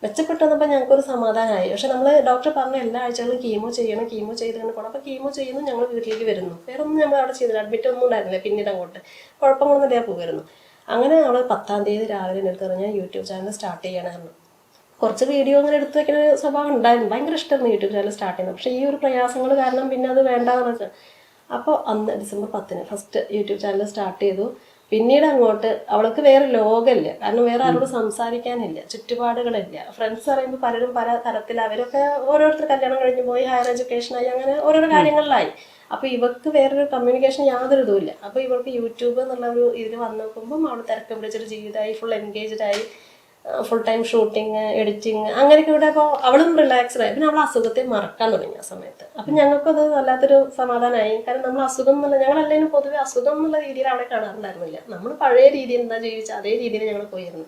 മെച്ചപ്പെട്ടു വന്നപ്പോൾ ഞങ്ങൾക്കൊരു സമാധാനമായി. പക്ഷെ നമ്മൾ ഡോക്ടർ പറഞ്ഞ എല്ലാ ആഴ്ചകളും കീമോ ചെയ്യണം, കീമോ ചെയ്തുകൊണ്ട് പോകണം. അപ്പോൾ കീമോ ചെയ്യുന്നു, ഞങ്ങൾ വീട്ടിലേക്ക് വരുന്നു. വേറെ ഒന്നും നമ്മൾ അവിടെ ചെയ്തില്ല, അഡ്മിറ്റ് ഒന്നും ഉണ്ടായിരുന്നില്ല. പിന്നീട് അങ്ങോട്ട് കുഴപ്പങ്ങളൊന്നും ഇല്ല, പോകുമായിരുന്നു. അങ്ങനെ അവൾ 10-ാം തീയതി രാവിലെ എൻ്റെ അടുത്ത് പറഞ്ഞാൽ യൂട്യൂബ് ചാനൽ സ്റ്റാർട്ട് ചെയ്യണമെന്ന്. കുറച്ച് വീഡിയോ അങ്ങനെ എടുത്ത് വെക്കുന്ന സ്വഭാവം ഉണ്ടായിരുന്നു, ഭയങ്കര ഇഷ്ടമായിരുന്നു യൂട്യൂബ് ചാനൽ സ്റ്റാർട്ട് ചെയ്യുന്നത്. പക്ഷേ ഈ ഒരു പ്രയാസങ്ങൾ കാരണം പിന്നെ അത് വേണ്ടാന്ന് വെച്ചാൽ. അപ്പോൾ അന്ന് ഡിസംബർ 10-ന് ഫസ്റ്റ് യൂട്യൂബ് ചാനൽ സ്റ്റാർട്ട് ചെയ്തു. പിന്നീട് അങ്ങോട്ട് അവൾക്ക് വേറെ ലോകമില്ല, കാരണം വേറെ ആരോട് സംസാരിക്കാനില്ല, ചുറ്റുപാടുകളില്ല. ഫ്രണ്ട്സ് പറയുമ്പോൾ പലരും പല തരത്തിൽ, അവരൊക്കെ ഓരോരുത്തർ കല്യാണം കഴിഞ്ഞ് പോയി, ഹയർ എഡ്യൂക്കേഷനായി, അങ്ങനെ ഓരോരോ കാര്യങ്ങളിലായി. അപ്പോൾ ഇവർക്ക് വേറൊരു കമ്മ്യൂണിക്കേഷൻ യാതൊരു ഇതുമില്ല. അപ്പോൾ ഇവർക്ക് യൂട്യൂബ് എന്നുള്ള ഒരു ഇതിൽ വന്ന് നോക്കുമ്പം അവൾ തിരക്ക് പിടിച്ചൊരു ജീവിതമായി, ഫുൾ എൻഗേജ്ഡ് ആയി, ഫുൾ ടൈം ഷൂട്ടിങ്, എഡിറ്റിങ്, അങ്ങനെയൊക്കെ ഇവിടെ. അപ്പോൾ അവളും റിലാക്സ്ഡ് ആയി. പിന്നെ അവൾ അസുഖത്തെ മറക്കാൻ തുടങ്ങി ആ സമയത്ത്. അപ്പം ഞങ്ങൾക്കത് വല്ലാത്തൊരു സമാധാനമായി. കാരണം നമ്മൾ അസുഖം എന്നുള്ള, ഞങ്ങളല്ലെങ്കിലും പൊതുവെ അസുഖം എന്നുള്ള രീതിയിൽ അവളെ കാണാറുണ്ടായിരുന്നില്ല. നമ്മൾ പഴയ രീതിയിൽ എന്താ ജീവിച്ചാൽ അതേ രീതിയിൽ ഞങ്ങൾ പോയിരുന്നു.